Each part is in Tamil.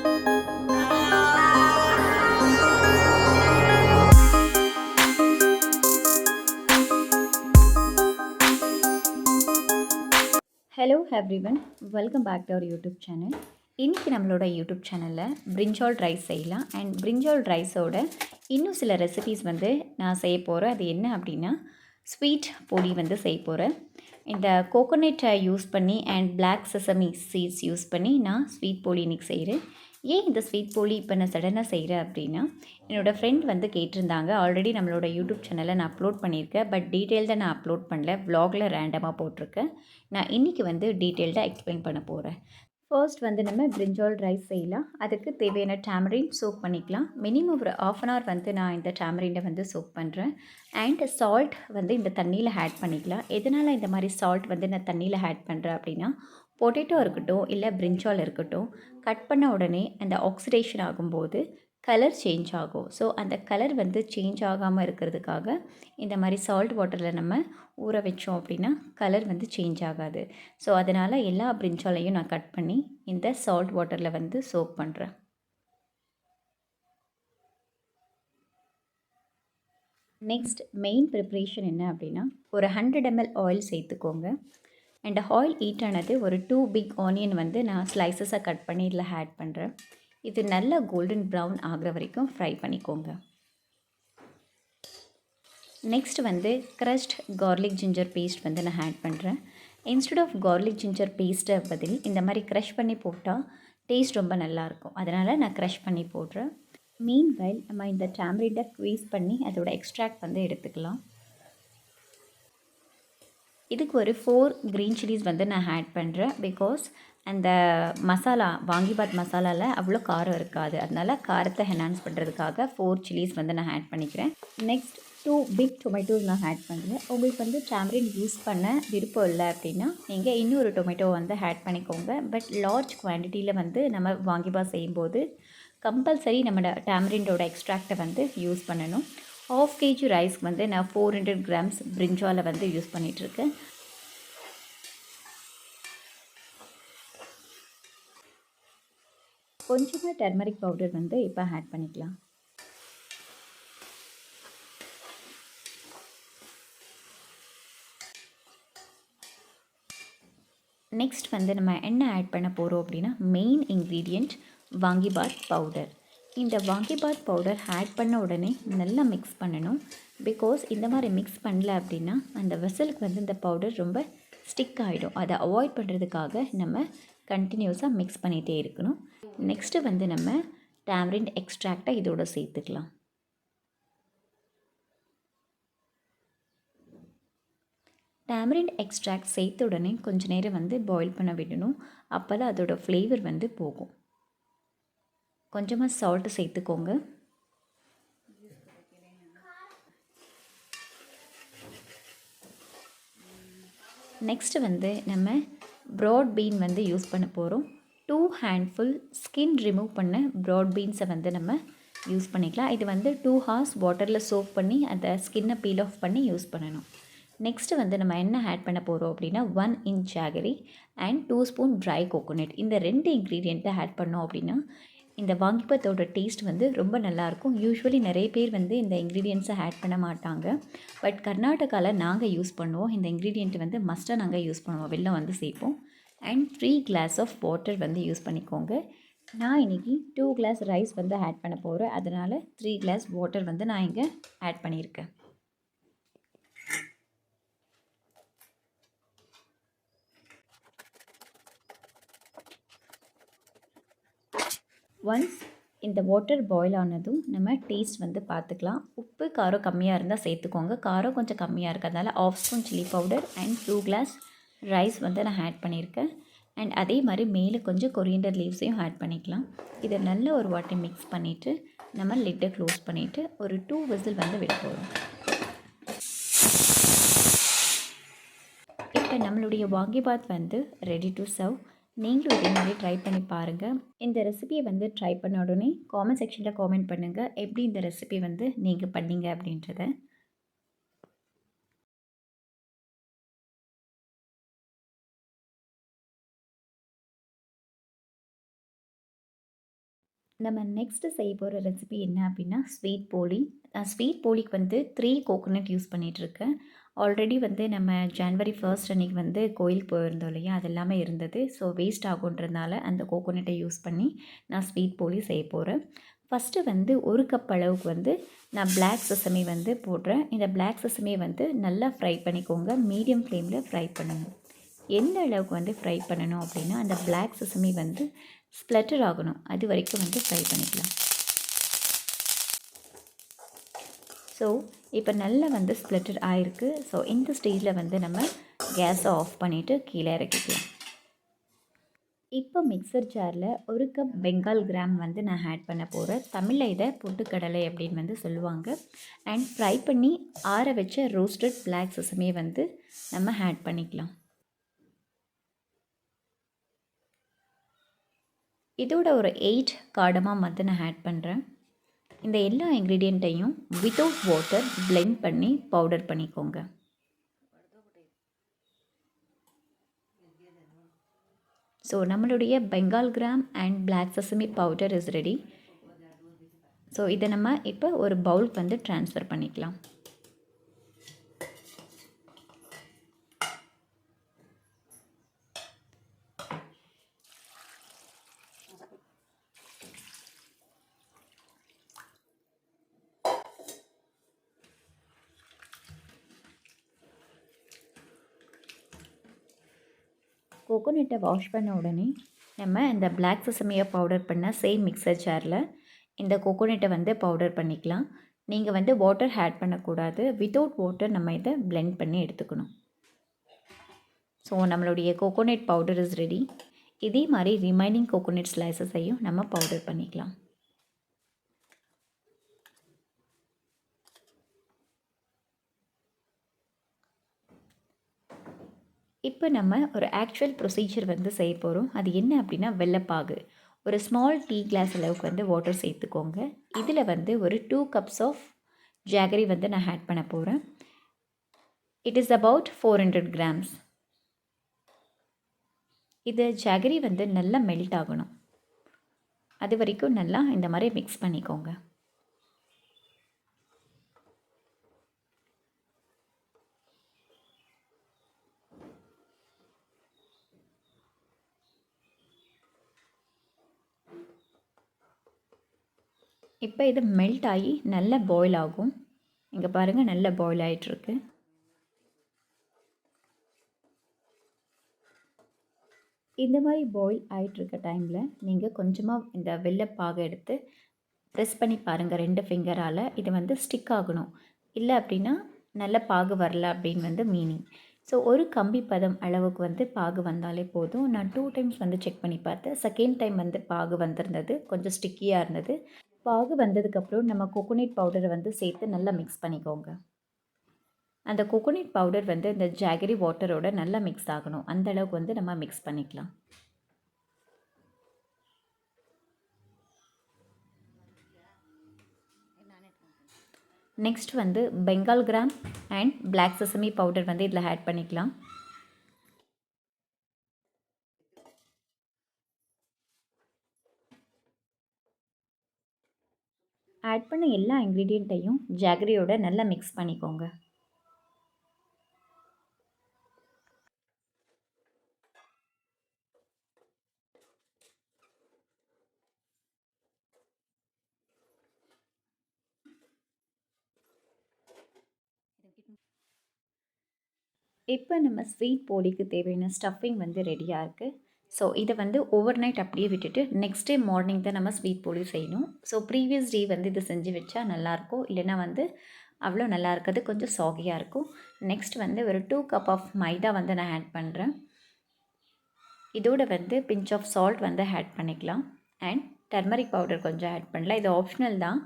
Hello everyone, welcome back to our YouTube channel. இன்றைக்கி நம்மளோட யூடியூப் சேனலில் பிரிஞ்சால் ரைஸ் செய்யலாம். அண்ட் பிரிஞ்சால் ரைஸோட இன்னும் சில ரெசிபீஸ் வந்து நான் செய்ய போகிறேன். அது என்ன அப்படின்னா, ஸ்வீட் பொடி வந்து செய்ய போகிறேன். இந்த கோகோனட்டை யூஸ் பண்ணி and black sesame seeds use பண்ணி நான் ஸ்வீட் பொடி இன்றைக்கி செய்கிறேன். ஏன் இந்த ஸ்வீட் பொடி இப்போ நான் சடனாக செய்கிறேன் அப்படின்னா, என்னோடய ஃப்ரெண்ட் வந்து கேட்டிருந்தாங்க. ஆல்ரெடி நம்மளோட யூடியூப் சேனலில் நான் அப்லோட் பண்ணியிருக்கேன். பட் டீட்டெயில்டாக நான் அப்லோட் பண்ணல, வ்ளாகில் ரேண்டமாக போட்டிருக்கேன். நான் இன்றைக்கி வந்து டீட்டெயில்டாக எக்ஸ்பிளைன் பண்ண போகிறேன். ஃபர்ஸ்ட் வந்து நம்ம பிரிஞ்சால் ரைஸ் செய்யலாம். அதுக்கு தேவையான டேமரின் சோக் பண்ணிக்கலாம். மினிமம் ஒரு ½ அன் ஹவர் வந்து நான் இந்த டேமரினை வந்து சோக் பண்ணுறேன். அண்ட் சால்ட் வந்து இந்த தண்ணியில் ஆட் பண்ணிக்கலாம். எதனால் இந்த மாதிரி சால்ட் வந்து நான் தண்ணியில் ஆட் பண்ணுறேன் அப்படின்னா, பொட்டேட்டோ இருக்கட்டும் இல்லை பிரிஞ்சால் இருக்கட்டும், கட் பண்ண உடனே அந்த ஆக்சிடேஷன் ஆகும்போது கலர் சேஞ்ச் ஆகும். ஸோ அந்த கலர் வந்து சேஞ்ச் ஆகாமல் இருக்கிறதுக்காக இந்த மாதிரி சால்ட் வாட்டரில் நம்ம ஊற வச்சோம் அப்படின்னா கலர் வந்து சேஞ்ச் ஆகாது. ஸோ அதனால் எல்லா பிரிஞ்சாலையும் நான் கட் பண்ணி இந்த சால்ட் வாட்டரில் வந்து சோக் பண்ணுறேன். நெக்ஸ்ட் மெயின் ப்ரிப்ரேஷன் என்ன அப்படின்னா, ஒரு 100 ml ஆயில் சேர்த்துக்கோங்க. அண்ட் ஆயில் ஹீட் ஆனது ஒரு 2 பிக் ஆனியன் வந்து நான் ஸ்லைசஸாக கட் பண்ணி இதில் ஆட் பண்ணுறேன். இது நல்ல கோல்டன் ப்ரௌன் ஆகிற வரைக்கும் ஃப்ரை பண்ணிக்கோங்க. நெக்ஸ்ட் வந்து க்ரஷ்ட் கார்லிக் ஜிஞ்சர் பேஸ்ட் வந்து நான் ஆட் பண்ணுறேன். இன்ஸ்டெட் ஆஃப் கார்லிக் ஜிஞ்சர் பேஸ்ட்டை பதில் இந்த மாதிரி க்ரஷ் பண்ணி போட்டால் டேஸ்ட் ரொம்ப நல்லாயிருக்கும். அதனால் நான் க்ரஷ் பண்ணி போடுறேன். மீன்வைல் நம்ம இந்த டேமரிண்டை ஸ்க்வீஸ் பண்ணி அதோட எக்ஸ்ட்ராக்ட் வந்து எடுத்துக்கலாம். இதுக்கு ஒரு 4 க்ரீன் சில்லிஸ் வந்து நான் ஆட் பண்ணுறேன். பிகாஸ் அந்த மசாலா வாங்கிபாத் மசாலாவில் அவ்வளோ காரம் இருக்காது. அதனால் காரத்தை என்ஹான்ஸ் பண்ணுறதுக்காக 4 சில்லிஸ் வந்து நான் ஆட் பண்ணிக்கிறேன். நெக்ஸ்ட் 2 பிக் டொமேட்டோஸ் நான் ஆட் பண்ணுறேன். உங்களுக்கு வந்து டேமரின் யூஸ் பண்ண விருப்பம் இல்லை அப்படின்னா நீங்கள் இன்னொரு டொமேட்டோ வந்து ஆட் பண்ணிக்கோங்க. பட் லார்ஜ் குவான்டிட்டியில் வந்து நம்ம வாங்கிபாத் செய்யும்போது கம்பல்சரி நம்ம டேமரிண்டோட எக்ஸ்ட்ராக்டை வந்து யூஸ் பண்ணணும். ½ kg ரைஸ்க்கு வந்து நான் 400 grams பிரிஞ்சாலை வந்து யூஸ் பண்ணிகிட்ருக்கேன். கொஞ்சமாக டர்மரிக் பவுடர் வந்து இப்போ ஆட் பண்ணிக்கலாம். நெக்ஸ்ட் வந்து நம்ம என்ன ஆட் பண்ண போகிறோம் அப்படின்னா, மெயின் இன்க்ரீடியண்ட் வாங்கிபாத் பவுடர். இந்த வாங்கிபாத் பவுடர் ஆட் பண்ண உடனே நல்லா மிக்ஸ் பண்ணணும். பிகாஸ் இந்த மாதிரி மிக்ஸ் பண்ணல அப்படின்னா அந்த வெசலுக்கு வந்து இந்த பவுடர் ரொம்ப ஸ்டிக் ஆகிடும். அதை அவாய்ட் பண்ணுறதுக்காக நம்ம கண்டினியூஸாக மிக்ஸ் பண்ணிகிட்டே இருக்கணும். நெக்ஸ்ட்டு வந்து நம்ம டேமரிண்ட் எக்ஸ்ட்ராக்டை இதோட சேர்த்துக்கலாம். டேமரிண்ட் எக்ஸ்ட்ராக்ட் சேர்த்த உடனே கொஞ்சம் நேரம் வந்து பாயில் பண்ண விடணும். அப்போ தான் அதோடய ஃப்ளேவர் வந்து போகும். கொஞ்சமாக சால்ட்டு சேர்த்துக்கோங்க. நெக்ஸ்ட்டு வந்து நம்ம ப்ராட் பீன் வந்து யூஸ் பண்ண போகிறோம். 2 ஹேண்ட்ஃபுல் ஸ்கின் ரிமூவ் பண்ண ப்ராட் பீன்ஸை வந்து நம்ம யூஸ் பண்ணிக்கலாம். இது வந்து 2 hours வாட்டரில் சோக் பண்ணி அந்த ஸ்கின்னை பீல் ஆஃப் பண்ணி யூஸ் பண்ணணும். நெக்ஸ்ட்டு வந்து நம்ம என்ன ஆட் பண்ண போகிறோம் அப்படின்னா 1 inch jaggery and 2 spoon try coconut. இந்த 2 இன்க்ரீடியண்ட்டை ஆட் பண்ணோம் அப்படின்னா இந்த வாங்கிபாத்தோட டேஸ்ட் வந்து ரொம்ப நல்லாயிருக்கும். யூஸ்வலி நிறைய பேர் வந்து இந்த இன்க்ரீடியண்ட்ஸை ஆட் பண்ண மாட்டாங்க. பட் கர்நாடகாவில் நாங்கள் யூஸ் பண்ணுவோம். இந்த இன்க்ரீடியண்ட் வந்து மஸ்ட்டாக நாங்கள் யூஸ் பண்ணுவோம். வெல்லம் வந்து சேர்ப்போம். அண்ட் 3 glass ஆஃப் வாட்டர் வந்து யூஸ் பண்ணிக்கோங்க. நான் இன்றைக்கி 2 glass ரைஸ் வந்து ஆட் பண்ண போகிறேன். அதனால் 3 glass வாட்டர் வந்து நான் இங்கே ஆட் பண்ணியிருக்கேன். ஒன்ஸ் இந்த வாட்டர் பாயில் ஆனதும் நம்ம டேஸ்ட் வந்து பார்த்துக்கலாம். உப்பு காரம் கம்மியாக இருந்தால் சேர்த்துக்கோங்க. காரம் கொஞ்சம் கம்மியாக இருக்கிறதுனால ½ spoon chilli powder and 2 glass rice வந்து நான் ஆட் பண்ணியிருக்கேன். அண்ட் அதே மாதிரி மேலே கொஞ்சம் கொரியண்டர் லீவ்ஸையும் ஆட் பண்ணிக்கலாம். இதை நல்ல ஒரு வாட்டி மிக்ஸ் பண்ணிவிட்டு நம்ம லிட்டை க்ளோஸ் பண்ணிவிட்டு ஒரு 2 whistle வந்து விட போகிறோம். இப்போ நம்மளுடைய வாங்கிபாத் வந்து ரெடி டு சர்வ். நீங்களும் இதே மாதிரி ட்ரை பண்ணி பாருங்கள். இந்த ரெசிபியை வந்து ட்ரை பண்ண உடனே காமெண்ட் செக்ஷனில் காமெண்ட் பண்ணுங்கள், எப்படி இந்த ரெசிபி வந்து நீங்கள் பண்ணீங்க அப்படின்றத. நம்ம நெக்ஸ்ட்டு செய்ய போகிற ரெசிபி என்ன அப்படின்னா ஸ்வீட் போலி. ஸ்வீட் போலிக்கு வந்து 3 கோகோனட் யூஸ் பண்ணிகிட்ருக்கேன். ஆல்ரெடி வந்து நம்ம ஜனவரி 1 அன்றைக்கி வந்து கோயிலுக்கு போயிருந்தோம் இல்லையா, அது எல்லாமே இருந்தது. ஸோ வேஸ்ட் ஆகுன்றதுனால அந்த கோகோனட்டை யூஸ் பண்ணி நான் ஸ்வீட் போலி செய்ய போகிறேன். ஃபஸ்ட்டு வந்து 1 கப் அளவுக்கு வந்து நான் பிளாக் செசமி வந்து போடுறேன். இந்த பிளாக் செசமியை வந்து நல்லா ஃப்ரை பண்ணிக்கோங்க. மீடியம் ஃப்ளேமில் ஃப்ரை பண்ணணும். எந்த அளவுக்கு வந்து ஃப்ரை பண்ணணும் அப்படின்னா, அந்த பிளாக் செசமி வந்து ஸ்ப்ளட்டர் ஆகணும். அது வரைக்கும் வந்து ஃப்ரை பண்ணிக்கலாம். ஸோ இப்போ நல்லா வந்து ஸ்ப்ளட்டர் ஆகிருக்கு. ஸோ இந்த ஸ்டேஜில் வந்து நம்ம கேஸை ஆஃப் பண்ணிவிட்டு கீழே இறக்கிக்கலாம். இப்போ மிக்சர் ஜாரில் 1 கப் பெங்கால் கிராம் வந்து நான் ஆட் பண்ண போகிறேன். தமிழில் இதை பொட்டுக்கடலை அப்படின்னு வந்து சொல்லுவாங்க. அண்ட் ஃப்ரை பண்ணி ஆற வச்ச ரோஸ்டட் பிளாக் செசமியை வந்து நம்ம ஆட் பண்ணிக்கலாம். இதோட ஒரு 8 கார்டமம் வந்து நான் ஆட் பண்ணுறேன். இந்த எல்லா இன்க்ரீடியண்ட்டையும் வித்தவுட் வாட்டர் பிளெண்ட் பண்ணி பவுடர் பண்ணிக்கோங்க. ஸோ நம்மளுடைய Bengal gram and black sesame powder is ready. So இதை நம்ம இப்போ ஒரு பவுலுக்கு வந்து ட்ரான்ஸ்ஃபர் பண்ணிக்கலாம். கோகோனட்டை வாஷ் பண்ண உடனே நம்ம இந்த பிளாக் செசமியை பவுடர் பண்ண சேம் மிக்சர் ஜாரில் இந்த கோகோனட்டை வந்து பவுடர் பண்ணிக்கலாம். நீங்கள் வந்து வாட்டர் ஆட் பண்ணக்கூடாது. வித்தவுட் வாட்டர் நம்ம இதை பிளெண்ட் பண்ணி எடுத்துக்கணும். ஸோ நம்மளுடைய கோகோனட் பவுடர் இஸ் ரெடி. இதே மாதிரி ரிமைனிங் கோகோனட் ஸ்லைசஸையும் நம்ம பவுடர் பண்ணிக்கலாம். இப்போ நம்ம ஒரு ஆக்சுவல் ப்ரொசீஜர் வந்து செய்ய போகிறோம். அது என்ன அப்படின்னா வெல்லப்பாகு. ஒரு ஸ்மால் டீ கிளாஸ் அளவுக்கு வந்து வாட்டர் சேர்த்துக்கோங்க. இதில் வந்து ஒரு 2 கப்ஸ் ஆஃப் ஜாகரி வந்து நான் ஆட் பண்ண போகிறேன். It is about 400 grams. இது ஜாகரி வந்து நல்லா மெல்ட் ஆகணும். அது வரைக்கும் நல்லா இந்த மாதிரி மிக்ஸ் பண்ணிக்கோங்க. இப்போ இது மெல்ட் ஆகி நல்லா பாயில் ஆகும். இங்கே பாருங்கள், நல்லா பாயில் ஆகிட்டுருக்கு. இந்த மாதிரி பாயில் ஆகிட்டுருக்க டைமில் நீங்கள் கொஞ்சமாக இந்த வெல்லப்பாகை எடுத்து ப்ரெஸ் பண்ணி பாருங்கள் 2 ஃபிங்கரால். இது வந்து ஸ்டிக் ஆகணும். இல்லை அப்படின்னா நல்ல பாகு வரல அப்படின்னு வந்து மீனிங். ஸோ ஒரு கம்பி பதம் அளவுக்கு வந்து பாகு வந்தாலே போதும். நான் 2 டைம்ஸ் வந்து செக் பண்ணி பார்த்தேன். செகண்ட் டைம் வந்து பாகு வந்திருந்தது, கொஞ்சம் ஸ்டிக்கியாக இருந்தது. பாகு வந்ததுக்கப்புறம் நம்ம கோகோனட் பவுடரை வந்து சேர்த்து நல்லா மிக்ஸ் பண்ணிக்கோங்க. அந்த கோகோனட் பவுடர் வந்து இந்த ஜாகரி வாட்டரோட நல்லா மிக்ஸ் ஆகணும். அந்த அளவுக்கு வந்து நம்ம மிக்ஸ் பண்ணிக்கலாம். நெக்ஸ்ட் வந்து Bengal gram and black sesame powder வந்து இதில் ஆட் பண்ணிக்கலாம். ஆட் பண்ண எல்லா இன்க்ரீடியண்ட்டையும் ஜாகரியோட நல்லா மிக்ஸ் பண்ணிக்கோங்க. இப்போ நம்ம ஸ்வீட் போலிக்கு தேவையான ஸ்டஃபிங் வந்து ரெடியாக இருக்குது. ஸோ இதை வந்து ஓவர் நைட் அப்படியே விட்டுட்டு நெக்ஸ்ட் டே மார்னிங் தான் நம்ம ஸ்வீட் போலி செய்யணும். ஸோ ப்ரீவியஸ் டே வந்து இது செஞ்சு வச்சா நல்லாயிருக்கும். இல்லைனா வந்து அவ்வளோ நல்லா இருக்காது, கொஞ்சம் சாகியாக இருக்கும். நெக்ஸ்ட் வந்து ஒரு 2 கப் ஆஃப் மைதா வந்து நான் ஆட் பண்ணுறேன். இதோட வந்து பிஞ்ச் ஆஃப் சால்ட் வந்து ஆட் பண்ணிக்கலாம். அண்ட் டர்மரிக் பவுடர் கொஞ்சம் ஆட் பண்ணலாம். இது ஆப்ஷனல் தான்.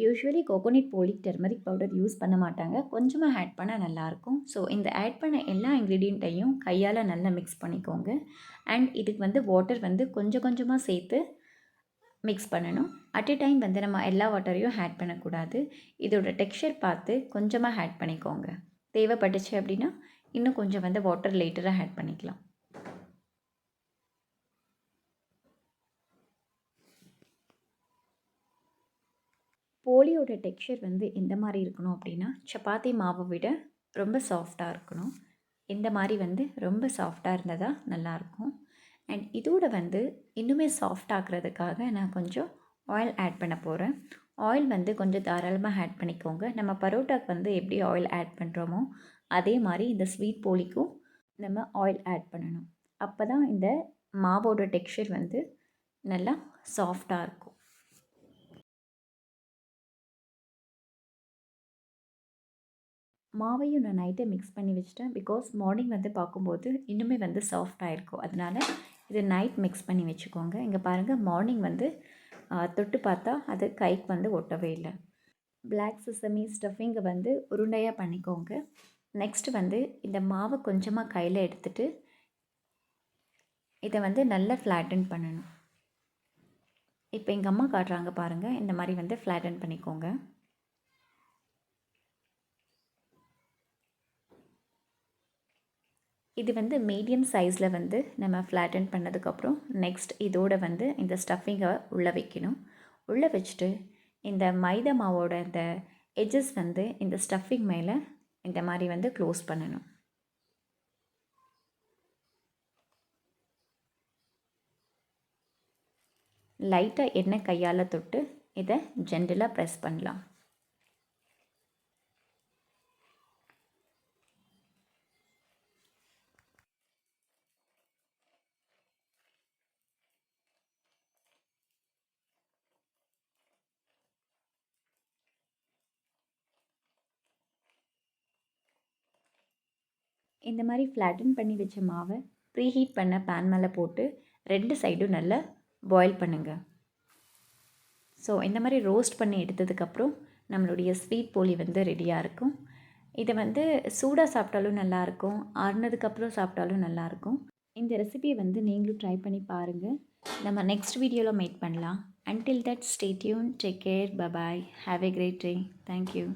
யூஸ்வலி கோகோனட் போலி டர்மரிக் பவுடர் யூஸ் பண்ண மாட்டாங்க. கொஞ்சமாக ஆட் பண்ணால் நல்லாயிருக்கும். ஸோ இந்த ஆட் பண்ண எல்லா இன்க்ரீடியண்ட்டையும் கையால் நல்லா மிக்ஸ் பண்ணிக்கோங்க. அண்ட் இதுக்கு வந்து வாட்டர் வந்து கொஞ்சம் கொஞ்சமாக சேர்த்து மிக்ஸ் பண்ணணும். அட் எ டைம் வந்து நம்ம எல்லா வாட்டரையும் ஆட் பண்ணக்கூடாது. இதோட டெக்ஸ்சர் பார்த்து கொஞ்சமாக ஆட் பண்ணிக்கோங்க. தேவைப்பட்டுச்சு அப்படின்னா இன்னும் கொஞ்சம் வந்து வாட்டர் லேட்டராக ஆட் பண்ணிக்கலாம். போலியோட டெக்ஸ்சர் வந்து எந்த மாதிரி இருக்கணும் அப்படின்னா, சப்பாத்தி மாவை விட ரொம்ப சாஃப்டாக இருக்கணும். இந்த மாதிரி வந்து ரொம்ப சாஃப்டாக இருந்தால் தான் நல்லாயிருக்கும். அண்ட் இதோட வந்து இன்னுமே சாஃப்ட் ஆக்குறதுக்காக நான் கொஞ்சம் ஆயில் ஆட் பண்ண போகிறேன். ஆயில் வந்து கொஞ்சம் தாராளமாக ஆட் பண்ணிக்கோங்க. நம்ம பரோட்டாக்கு வந்து எப்படி ஆயில் ஆட் பண்ணுறோமோ அதே மாதிரி இந்த ஸ்வீட் போலிக்கும் நம்ம ஆயில் ஆட் பண்ணணும். அப்போ தான் இந்த மாவோட டெக்ஸ்சர் வந்து நல்லா சாஃப்டாக இருக்கும். மாவையும் நான் நைட்டே மிக்ஸ் பண்ணி வச்சுட்டேன். பிகாஸ் மார்னிங் வந்து பார்க்கும்போது இன்னுமே வந்து சாஃப்டாக இருக்கும். அதனால் இது நைட் மிக்ஸ் பண்ணி வச்சுக்கோங்க. இங்கே பாருங்கள், மார்னிங் வந்து தொட்டு பார்த்தா அது கைக்கு வந்து ஒட்டவே இல்லை. பிளாக் செசமி ஸ்டஃபிங்கை வந்து உருண்டையாக பண்ணிக்கோங்க. நெக்ஸ்ட் வந்து இந்த மாவை கொஞ்சமாக கையில் எடுத்துகிட்டு இதை வந்து நல்லா ஃப்ளாட்டன் பண்ணணும். இப்போ எங்கள் அம்மா காட்டுறாங்க பாருங்கள், இந்த மாதிரி வந்து ஃப்ளாட்டன் பண்ணிக்கோங்க. இது வந்து மீடியம் சைஸில் வந்து நம்ம ஃப்ளாட்டன் பண்ணதுக்கப்புறம் நெக்ஸ்ட் இதோட வந்து இந்த ஸ்டஃபிங்கை உள்ளே வைக்கணும். உள்ளே வச்சுட்டு இந்த மைதா மாவோட இந்த எட்ஜஸ் வந்து இந்த ஸ்டஃபிங் மேலே இந்த மாதிரி வந்து க்ளோஸ் பண்ணணும். லைட்டாக எண்ணெய் கையால் தொட்டு இதை ஜென்டலாக ப்ரெஸ் பண்ணலாம். இந்த மாதிரி ஃப்ளாட்டன் பண்ணி வச்ச மாவை ப்ரீஹீட் பண்ண பேன் மேலே போட்டு 2 சைடும் நல்லா பாயில் பண்ணுங்கள். ஸோ இந்த மாதிரி ரோஸ்ட் பண்ணி எடுத்ததுக்கப்புறம் நம்மளுடைய ஸ்வீட் போலி வந்து ரெடியாக இருக்கும். இதை வந்து சூடாக சாப்பிட்டாலும் நல்லாயிருக்கும், ஆறுனதுக்கப்புறம் சாப்பிட்டாலும் நல்லாயிருக்கும். இந்த ரெசிபியை வந்து நீங்களும் ட்ரை பண்ணி பாருங்கள். நம்ம நெக்ஸ்ட் வீடியோவில் மீட் பண்ணலாம். Until that, stay tuned, take care, bye bye, have a great day. Thank you.